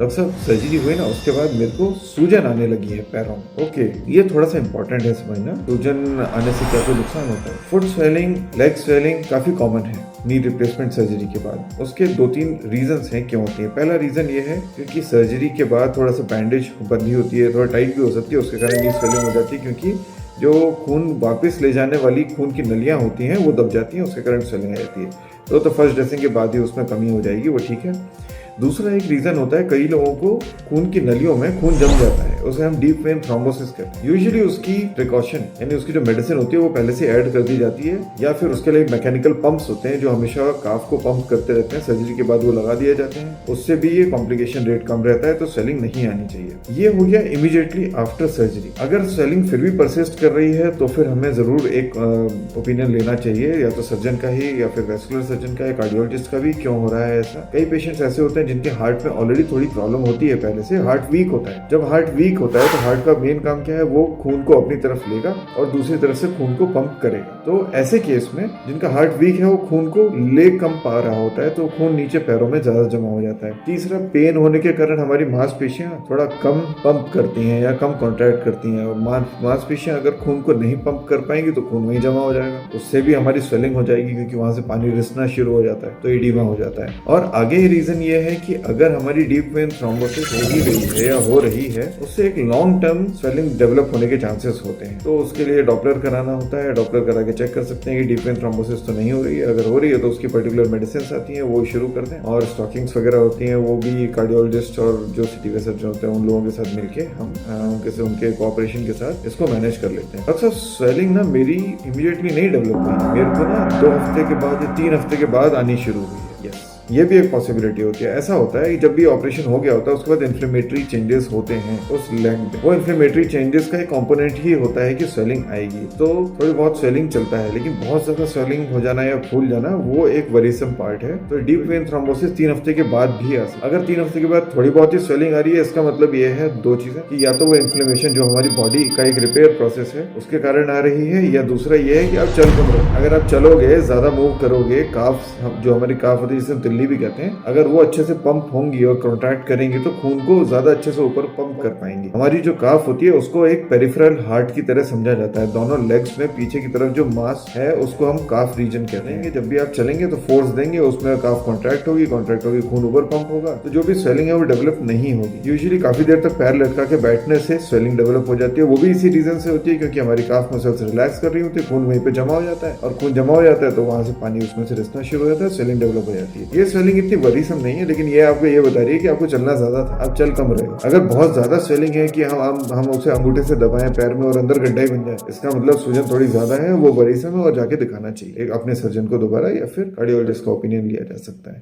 Doctor साहब surgery हुई ना, उसके बाद मेरे को सूजन आने लगी है पैरों में। ओके, ये थोड़ा सा इंपॉर्टेंट है समझना, सूजन आने से क्या कोई नुकसान होता है। फुट स्वेलिंग, लेग स्वेलिंग काफी कॉमन है नी रिप्लेसमेंट सर्जरी के बाद। उसके 2-3 रीजंस हैं क्यों होती है। पहला रीजन ये है क्योंकि सर्जरी के बाद थोड़ा सा बैंडेज बंधी होती है, थोड़ा टाइट भी हो सकती है, उसके कारण नी स्वेलिंग हो जाती है, क्योंकि जो खून वापस ले जाने वाली खून की नलियां होती हैं वो दब जाती हैं, उसके कारण स्वेलिंग आ जाती है। तो फर्स्ट ड्रेसिंग के बाद ही उसमें कमी हो जाएगी, वो ठीक है। दूसरा एक रीजन होता है, कई लोगों को खून की नलियों में खून जम जाता है, उसे हम डीप वेन थ्रोम्बोसिस कहते हैं। यूजुअली उसकी प्रिकॉशन यानी उसकी जो मेडिसिन होती है वो पहले से ऐड कर दी जाती है, या फिर उसके लिए मैकेनिकल पंप्स होते हैं जो हमेशा काफ को पंप करते रहते हैं, सर्जरी के बाद वो लगा दिए जाते हैं। उससे भी ये कॉम्प्लिकेशन रेट कम रहता है, तो स्वेलिंग नहीं आनी चाहिए। ये हो गया इमीडिएटली आफ्टर सर्जरी। अगर स्वेलिंग फिर भी परसिस्ट कर रही है तो फिर हमें जरूर एक ओपिनियन लेना चाहिए, या तो सर्जन का ही, या फिर वेस्कुलर सर्जन का, या कार्डियोलॉजिस्ट का भी, क्यों हो रहा है ऐसा। कई पेशेंट्स ऐसे होते हैं जिनके हार्ट में ऑलरेडी थोड़ी प्रॉब्लम होती है, पहले से हार्ट वीक होता है। जब हार्ट वीक होता है तो हार्ट का मेन काम क्या है, वो खून को अपनी तरफ लेगा और दूसरी तरफ से खून को पंप करेगा। तो ऐसे केस में जिनका हार्ट वीक है वो खून को ले कम पा रहा होता है, तो खून नीचे पैरों में ज्यादा जमा हो जाता है। तीसरा, पेन होने के कारण हमारी मांसपेशियां थोड़ा कम पंप करती हैं या कम कॉन्ट्रैक्ट करती हैं, और मांसपेशियां अगर खून को नहीं पंप कर पाएंगी तो खून वहीं जमा हो जाएगा, उससे भी हमारी स्वेलिंग हो जाएगी, क्योंकि वहां से पानी रिसना शुरू हो जाता है, तो एडिमा हो जाता है। और आगे रीजन ये है कि अगर हमारी डीप वेन थ्रोम्बोसिस हो ही रही है या हो रही है, उससे एक लॉन्ग टर्म स्वेलिंग डेवलप होने के चांसेस होते हैं। तो उसके लिए डॉपलर कराना होता है, डॉपलर करा के चेक कर सकते हैं कि डीप वेन थ्रोम्बोसिस तो नहीं हो रही है। अगर हो रही है तो उसकी पर्टिकुलर मेडिसिन आती हैं, वो शुरू कर दें। और स्टॉकिंग्स वगैरह होती हैं, वो भी कार्डियोलॉजिस्ट और जो सिटी सर्जन होते हैं उन लोगों के साथ मिलके हम उनके कोऑपरेशन के साथ इसको मैनेज कर लेते हैं। अक्सर स्वेलिंग ना मेरी इमीडिएटली नहीं डेवलप हुई, मेरे को ना 2 हफ्ते के बाद या 3 हफ्ते के बाद आनी शुरू हुई है। यस, ये भी एक पॉसिबिलिटी होती है। ऐसा होता है कि जब भी ऑपरेशन हो गया होता है उसके बाद इन्फ्लेमेटरी चेंजेस होते हैं उस लेग में, वो इन्फ्लेमेटरी चेंजेस का एक कंपोनेंट ही होता है कि स्वेलिंग आएगी। तो थोड़ी बहुत स्वेलिंग चलता है, लेकिन बहुत ज्यादा स्वेलिंग हो जाना या फूल जाना वो एक वरीसम पार्ट है। तो डीप वेन थ्रोम्बोसिस 3 हफ्ते के बाद भी आ सकती है। अगर 3 हफ्ते के बाद थोड़ी बहुत ही स्वेलिंग आ रही है, इसका मतलब ये है 2 चीजें, कि या तो वो इन्फ्लेमेशन जो हमारी बॉडी का एक रिपेयर प्रोसेस है उसके कारण आ रही है, या दूसरा ये है कि आप चल कम रहो। अगर आप चलोगे, ज्यादा मूव करोगे, काफ जो हमारी काफ होती है जिसे तिल्ली भी कहते हैं, अगर वो अच्छे से पंप होंगी और कॉन्ट्रैक्ट करेंगी तो खून को ज्यादा अच्छे से ऊपर पंप कर पाएंगी। हमारी जो काफ होती है उसको एक पेरिफेरल हार्ट की तरह समझा जाता है। दोनों लेग्स में पीछे की तरफ जो मास है उसको हम काफ रीजन कहते हैं। जब भी आप चलेंगे तो फोर्स देंगे, उसमें काफ कॉन्ट्रैक्ट होगी, खून ऊपर पंप होगा, तो जो भी स्वेलिंग है वो डेवलप नहीं होगी। यूजुअली काफी देर तक पैर लटका के बैठने से स्वेलिंग डेवलप हो जाती है। वो भी इसी रीजन से होती है क्योंकि हमारी काफ मसल्स रिलैक्स कर रही होती है, खून वहीं पे जमा हो जाता है, और खून जमा हो जाता है तो वहां से पानी उसमें से रिसना शुरू हो जाता है, स्वेलिंग डेवलप हो जाती है। ये स्वेलिंग इतनी वरीसम नहीं है, लेकिन ये आपको ये बता रही है कि आपको चलना ज्यादा था, आप चल कम रहे हो। अगर बहुत ज्यादा स्वेलिंग है कि हम उसे अंगूठे से दबाएं पैर में और अंदर गड्ढा ही बन जाए, इसका मतलब सूजन थोड़ी ज्यादा है, वो वरीसम है और जाके दिखाना चाहिए एक अपने सर्जन को दोबारा, या फिर कार्डियोलॉजिस्ट का ओपिनियन लिया जा सकता है।